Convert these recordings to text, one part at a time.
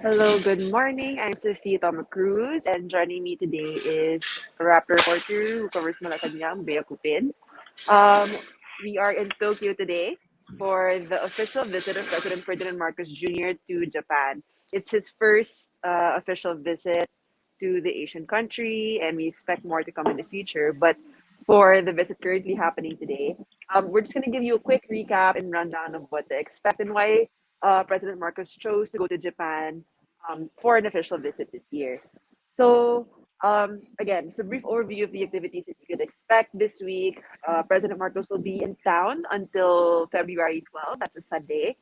Hello, good morning. I'm Sofia Tomacruz, and joining me today is Rappler reporter who covers Malacanang, Cupin. Um, we are in Tokyo today for the official visit of President Ferdinand Marcos Jr. to Japan. It's his first official visit to the Asian country, and we expect more to come in the future. But for the visit currently happening today, we're just going to give you a quick recap and rundown of what to expect and why President Marcos chose to go to Japan for an official visit this year. So, again, just a brief overview of the activities that you could expect this week. President Marcos will be in town until February 12th. That's a Sunday.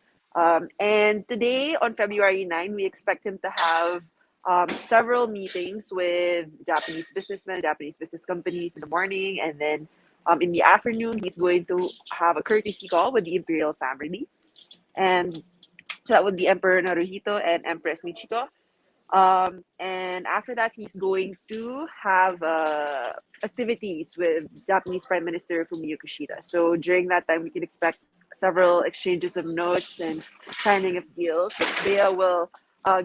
And today, on February 9, we expect him to have several meetings with Japanese businessmen, Japanese business companies in the morning. And then in the afternoon, he's going to have a courtesy call with the imperial family. And so that would be Emperor Naruhito and Empress Michiko. And after that, he's going to have activities with Japanese Prime Minister Fumio Kishida. So during that time, we can expect several exchanges of notes and signing of deals, which Bea will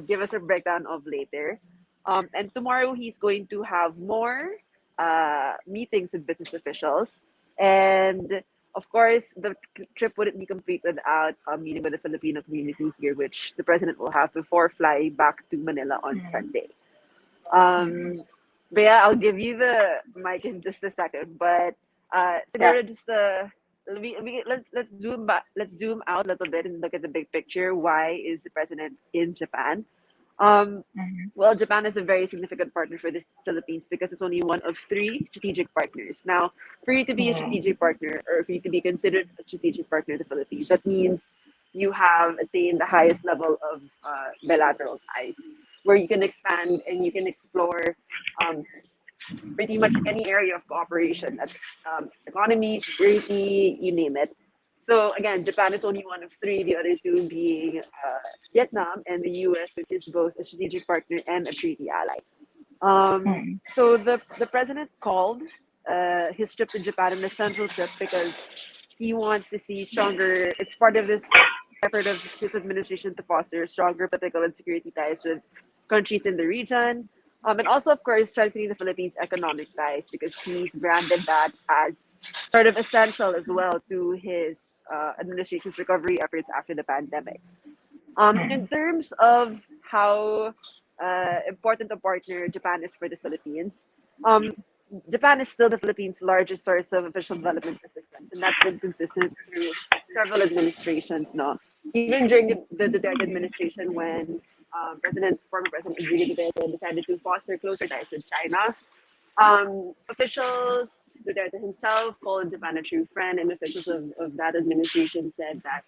give us a breakdown of later. And tomorrow, he's going to have more meetings with business officials. And of course, the trip wouldn't be complete without a meeting with the Filipino community here, which the president will have before flying back to Manila on Sunday. Bea, I'll give you the mic in just a second, but Yeah. Senora, just let's zoom out a little bit and look at the big picture. Why is the president in Japan? Um, Mhm. well, Japan is a very significant partner for the Philippines because it's only one of three strategic partners. Now, for you to be a Mm. strategic partner or for you to be considered a strategic partner in the Philippines, that means you have attained the highest level of bilateral ties where you can expand and you can explore um, pretty much any area of cooperation. That's economy, security, you name it. So again, Japan is only one of three, the other two being Vietnam and the US, which is both a strategic partner and a treaty ally. Mm. So the president called his trip to Japan an essential trip because he wants to see stronger. It's part of this effort of his administration to foster stronger political and security ties with countries in the region, and also of course strengthening the Philippines' economic ties because he's branded that as sort of essential as well to his administration's recovery efforts after the pandemic. In Mm. terms of how important a partner Japan is for the Philippines, um, Japan is still the Philippines' largest source of official development assistance, and that's been consistent through several administrations. No, even during the Duterte administration, when former President Rodrigo Duterte decided to foster closer ties with China, officials, Duterte himself called Japan a true friend, and officials of that administration said that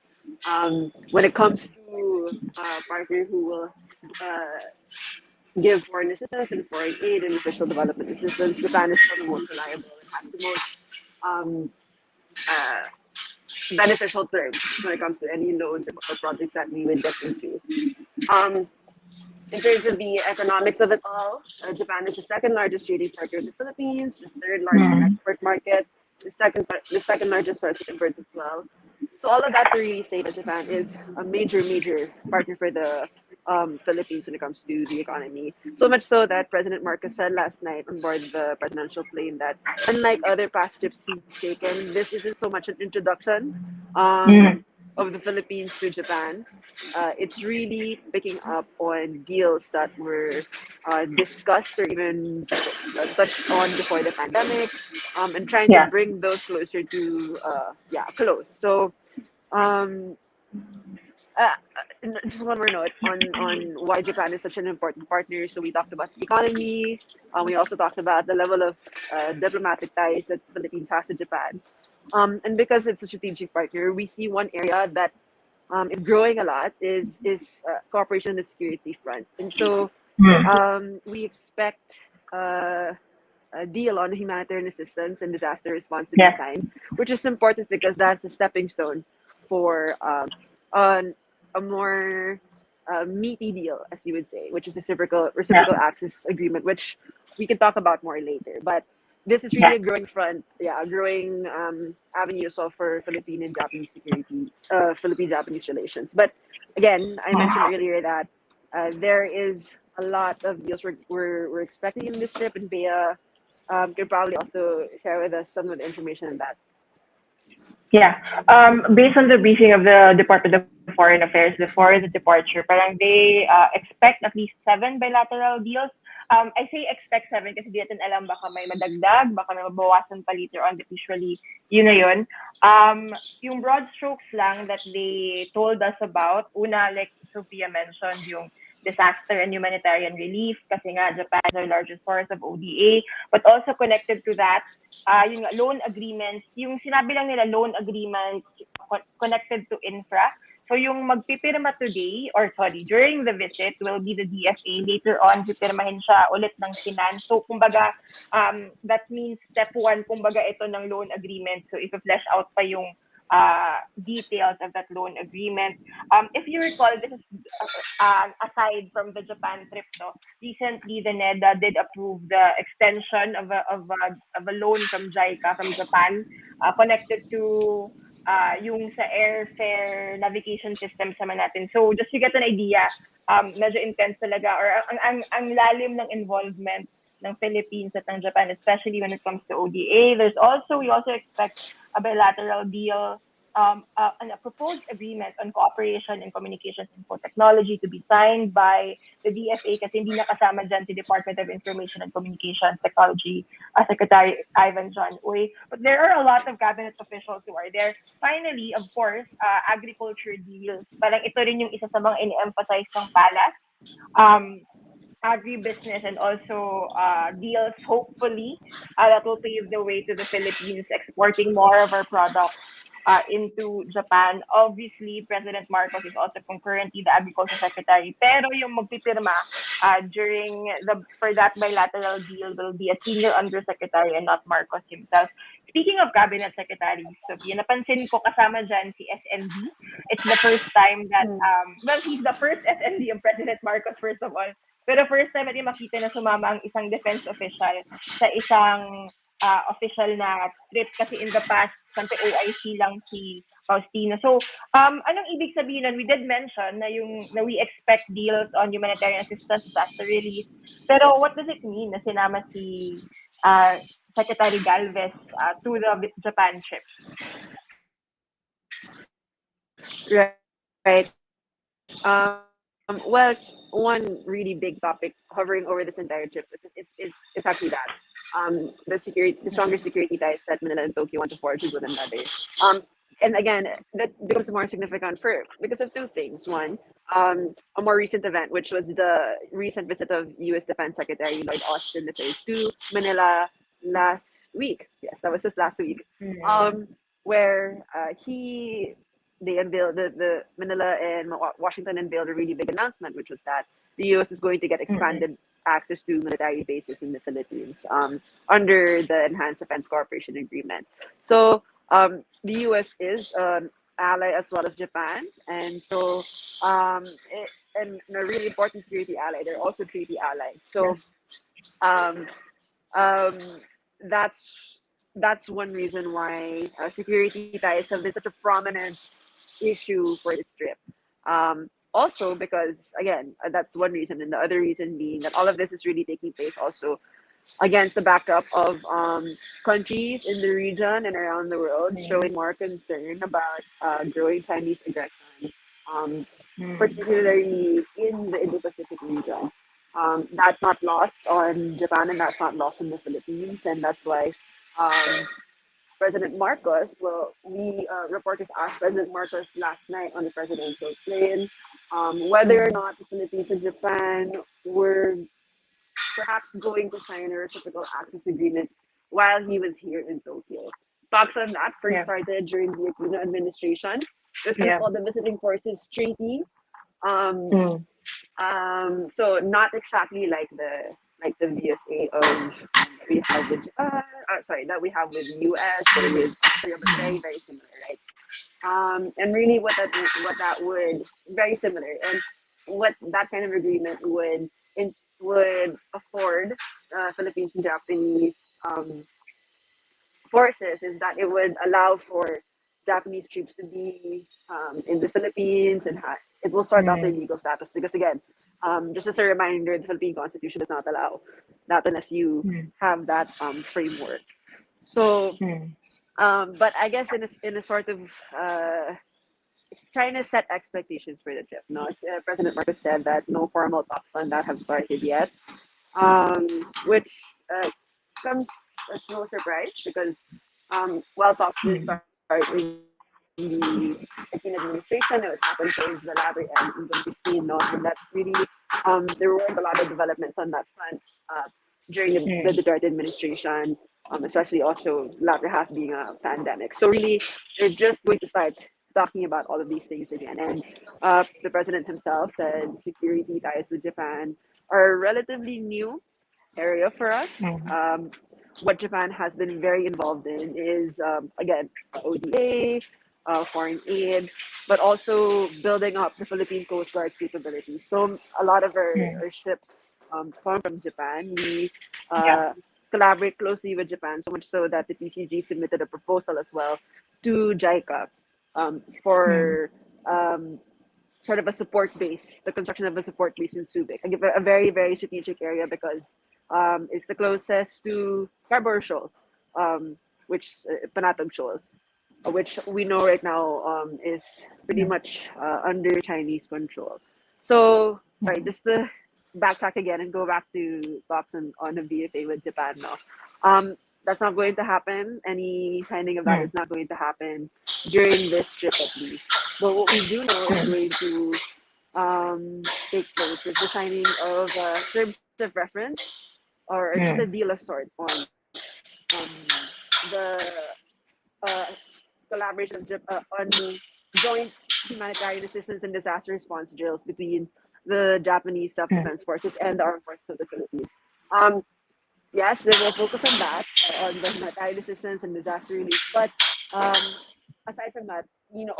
when it comes to a partner who will uh, give foreign assistance and foreign aid and official development assistance, Japan is still the most reliable and has the most um, uh, beneficial terms when it comes to any loans or projects that we would get into. Um, in terms of the economics of it all, Japan is the second largest trading partner in the Philippines, the third largest Mm. export market, the second largest source of imports as well. So all of that to really say that Japan is a major partner for the Philippines when it comes to the economy. So much so that President Marcos said last night on board the presidential plane that unlike other past trips he's taken, this isn't so much an introduction Mm. of the Philippines to Japan. It's really picking up on deals that were discussed or even touched on before the pandemic, and trying to Yeah. bring those closer to close. So um, just one more note on why Japan is such an important partner. So we talked about the economy. We also talked about the level of diplomatic ties that the Philippines has to Japan. And because it's a strategic partner, we see one area that is growing a lot is cooperation on the security front. And so Mm. we expect uh, a deal on humanitarian assistance and disaster response to be Yeah. signed, which is important because that's a stepping stone for an, a more meaty deal, as you would say, which is a Yeah. reciprocal access agreement, which we can talk about more later. But this is really Yeah. a growing front, yeah, a growing avenue as well for Philippine and Japanese security, Philippine Japanese relations. But again, I mentioned Mm. earlier that there is a lot of deals we're expecting in this trip, and Bea could probably also share with us some of the information on that. Yeah. Based on the briefing of the Department of Foreign Affairs before the departure, parang they expect at least 7 bilateral deals. I say expect 7 kasi di natin alam baka may madagdag, baka may mabawasan pa later on, but usually yun na yun. Yung broad strokes lang that they told us about, una, like Sofia mentioned, yung disaster and humanitarian relief kasi nga Japan is our largest source of ODA, but also connected to that, yung loan agreements, yung sinabi lang nila loan agreements connected to infra. So yung magpipirma today, or sorry, during the visit will be the DFA. Later on, pipirmahin siya ulit ng finance. So kumbaga, that means step 1, kumbaga ito ng loan agreement. So if flesh out pa yung details of that loan agreement. If you recall, this is aside from the Japan trip. No? Recently, the NEDA did approve the extension of a loan from JICA from Japan connected to yung sa airfare navigation system sa natin. So just to get an idea, medyo intense talaga, or ang lalim ng involvement ng Philippines at ng Japan, especially when it comes to ODA. We also expect a bilateral deal, and a proposed agreement on cooperation in communications info technology to be signed by the DFA kasi hindi nakasama dyan si Department of Information and Communications Technology Secretary Ivan John Uy. But there are a lot of cabinet officials who are there. Finally, of course, agriculture deals. Parang ito rin yung isa sa mga ini-emphasize ng palace. Agribusiness and also deals, hopefully, that will pave the way to the Philippines exporting more of our products into Japan. Obviously, President Marcos is also concurrently the Agriculture Secretary. Pero yung magpipirma for that bilateral deal will be a senior undersecretary and not Marcos himself. Speaking of cabinet secretaries, Sofia, napansin ko kasama dyan si SND. It's the first time that, he's the first SND of President Marcos, first of all. Pero first time natin makita na sumama ang isang defense official sa isang official na trip kasi in the past, siyempre OIC lang si Faustino. So, anong ibig sabihin nun? We did mention na we expect deals on humanitarian assistance, disaster relief. Pero what does it mean na sinama si Secretary Galvez to the Japan trip? Right. Well, one really big topic hovering over this entire trip is actually that. The stronger security ties that Manila and Tokyo want to forge with one another. And again, that becomes more significant because of two things. One, a more recent event, which was the recent visit of U.S. Defense Secretary Lloyd Austin III to Manila last week. Yes, that was just last week. Where they unveiled the Manila and Washington unveiled a really big announcement, which was that the U.S. is going to get expanded access to military bases in the Philippines under the Enhanced Defense Cooperation Agreement. So the U.S. is an ally as well as Japan, and so and a really important security ally. They're also treaty allies. So that's one reason why security ties have been such a prominent issue for this trip. Also because, again, that's one reason, and the other reason being that all of this is really taking place also against the backdrop of countries in the region and around the world showing more concern about growing Chinese aggression, particularly in the Indo-Pacific region. That's not lost on Japan, and that's not lost on the Philippines, and that's why President Marcos, reporters asked President Marcos last night on the presidential plane whether or not the Philippines and Japan were perhaps going to sign a reciprocal access agreement while he was here in Tokyo. Talks on that first started during the Aquino administration. It was called the Visiting Forces Treaty. So not exactly like the VFA of we have with that we have with the US, but it is very, very similar, right? And really what that would very similar, and what that kind of agreement would afford Philippines and Japanese forces is that it would allow for Japanese troops to be in the Philippines, and it will sort out their legal status, because again, Just as a reminder, the Philippine Constitution does not allow that unless you have that framework. So, but I guess in a sort of trying to set expectations for the trip. No, President Marcos said that no formal talks on that have started yet, which comes as no surprise because while talks did start in the 18 administration, it happened towards the latter end, even 15, no, and that's really there weren't a lot of developments on that front during the Duterte administration, especially also latter half being a pandemic. So really, they're just going to start talking about all of these things again. And the president himself said security ties with Japan are a relatively new area for us. What Japan has been very involved in is, again, ODA, foreign aid, but also building up the Philippine Coast Guard capabilities. So a lot of our ships come from Japan. We collaborate closely with Japan, so much so that the PCG submitted a proposal as well to JICA for sort of a support base, the construction of a support base in Subic. I give a very, very strategic area because it's the closest to Scarborough Shoal, which Panatag Shoal, which we know right now is pretty much under Chinese control. So, sorry, just to backtrack again and go back to talks on a VFA with Japan now. That's not going to happen. Any signing of that is not going to happen during this trip at least. But what we do know is going to take place is the signing of terms of reference or just a deal of sort on the collaboration on joint humanitarian assistance and disaster response drills between the Japanese self-defense forces and the armed forces of the Philippines. Yes, they will focus on that, on the humanitarian assistance and disaster relief. But aside from that,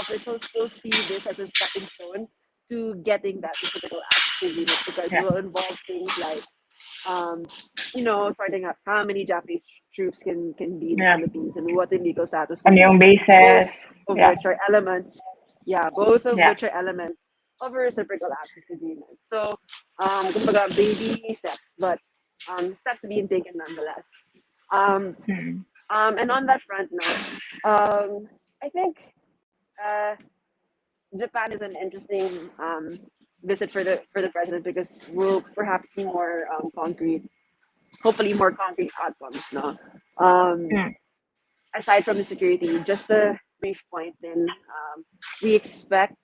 officials still see this as a stepping stone to getting that political action unit because it will involve things like, sorting out how many Japanese troops can be in the Philippines and what the legal status will be. Bases. Both of which are elements. Yeah, both of which are elements of a reciprocal access agreement. So, kumbaga, baby steps, but steps being taken nonetheless. And on that front note, I think Japan is an interesting visit for the president because we'll perhaps see more hopefully more concrete outcomes. No, aside from the security, just a brief point. Then we expect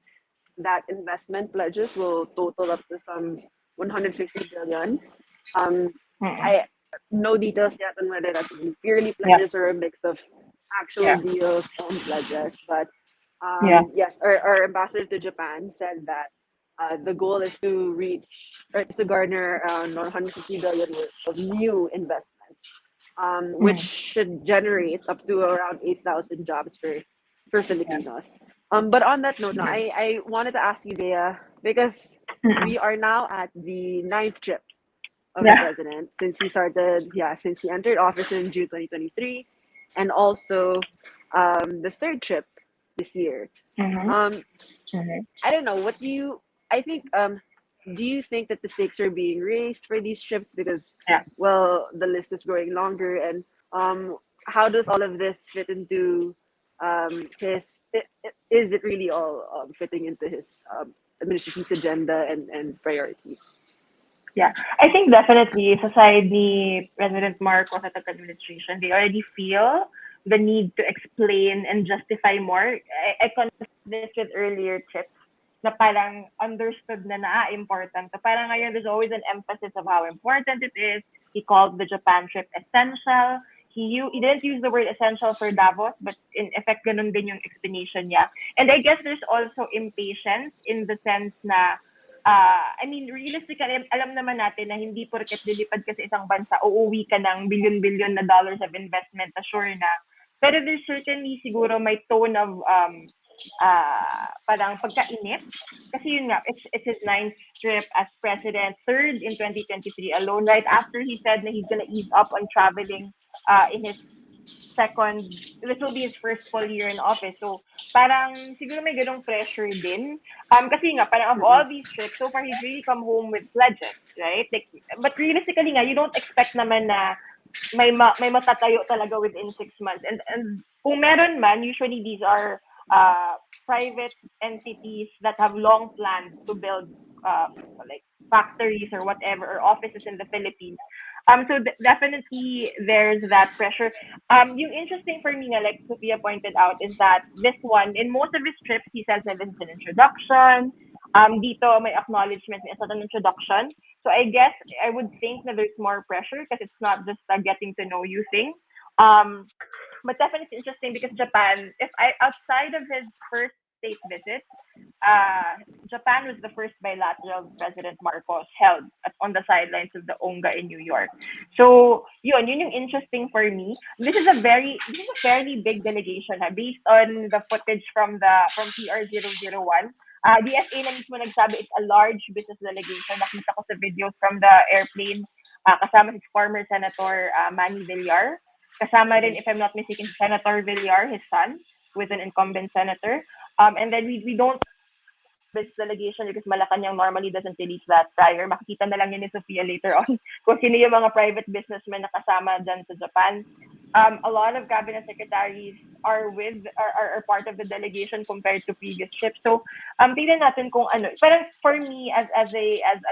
that investment pledges will total up to some 150 billion. I no details yet on whether that's purely pledges or a mix of actual deals and pledges, but yes, our ambassador to Japan said that the goal is to garner around 150 billion worth of new investments, which should generate up to around 8,000 jobs for Filipinos. But on that note, I wanted to ask you, Bea, because we are now at the 9th trip of the president since he entered office in June 2023, and also the 3rd trip this year. I don't know. Do you think that the stakes are being raised for these trips because, well, the list is growing longer, and how does all of this fit into is it really all fitting into his administration's agenda and priorities? Yeah, I think definitely society, ni President Marcos at the administration, they already feel the need to explain and justify more. I confessed this with earlier trips na parang understood na important. So parang ngayon there's always an emphasis of how important it is. He called the Japan trip essential. He didn't use the word essential for Davos, but in effect, ganun din yung explanation niya. And I guess there's also impatience in the sense na I mean, realistically, alam naman natin na hindi porket lilipad ka sa isang bansa, uuwi ka ng billion-billion na dollars of investment, sure na. Pero there's certainly siguro may tone of parang pagkainip. Kasi yun nga, it's his 9th trip as president, 3rd in 2023 alone, right after he said na he's gonna ease up on traveling in his this will be his first full year in office. So parang siguro may ganong pressure din. Kasi nga, parang of all these trips, so far he's really come home with pledges, right? Like, but realistically nga, you don't expect naman na may matatayo talaga within 6 months. And kung meron man, usually these are private entities that have long plans to build like factories or whatever or offices in the Philippines. So definitely there's that pressure. Yung interesting for me, like Sofia pointed out, is that this one, in most of his trips, he says that this is an introduction. Dito may acknowledgement, it's not an introduction. So I guess I would think that there's more pressure because it's not just a getting to know you thing. But definitely it's interesting because Japan, outside of his first state visit, Japan was the first bilateral President Marcos held on the sidelines of the Onga in New York. So yun yung interesting for me. This is a fairly big delegation based on the footage from PR001. DFA na mismo nagsabi it's a large business delegation. Nakita ko sa videos from the airplane, kasama his former Senator Manny Villar. Kasama rin, if I'm not mistaken, Senator Villar, his son, who is an incumbent senator. And then we don't this delegation because Malacanang normally doesn't release that prior. Makikita na lang yun ni Sofia later on kung sino yung mga private businessmen na kasama dyan sa Japan. A lot of cabinet secretaries are part of the delegation compared to previous trips. So, tignan natin kung ano. Parang for me, as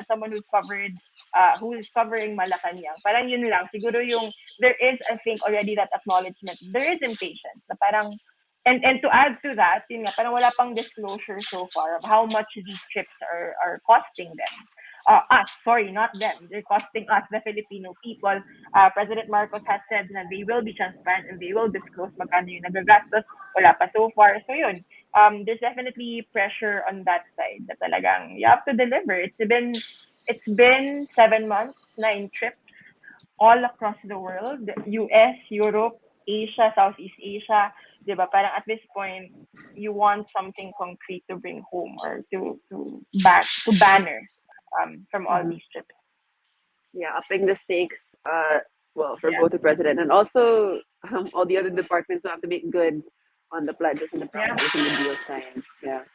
someone who's covering Malacanang, parang yun lang. Siguro there is, I think, already that acknowledgement. There is impatience. Na parang, and to add to that, yun nga, parang wala pang disclosure so far of how much these trips are costing them. Not them. They're costing us, the Filipino people. President Marcos has said that they will be transparent and they will disclose magkano yung nagagastos. Wala pa so far. So yun, there's definitely pressure on that side that talagang you have to deliver. It's been 7 months, 9 trips all across the world, US, Europe, Asia, Southeast Asia. Diba? Parang at this point, you want something concrete to bring home or to banner from all these trips. Yeah, upping the stakes. For both the president and also all the other departments who have to make good on the pledges and the promises and the deal signed. Yeah.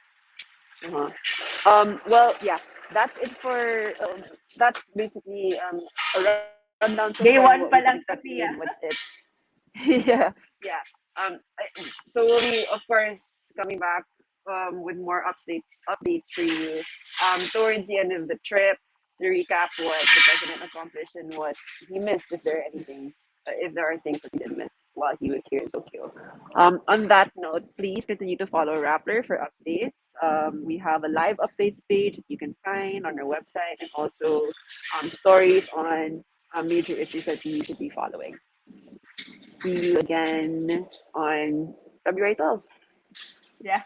That's it for. That's basically a rundown. Day one pa lang, Sofia. What's it? Yeah. So we'll be, of course, coming back with more updates for you towards the end of the trip to recap what the president accomplished and what he missed, if there are things that he did miss while he was here in Tokyo. On that note, please continue to follow Rappler for updates. We have a live updates page that you can find on our website and also stories on major issues that you should be following. See you again on February 12th. Yeah.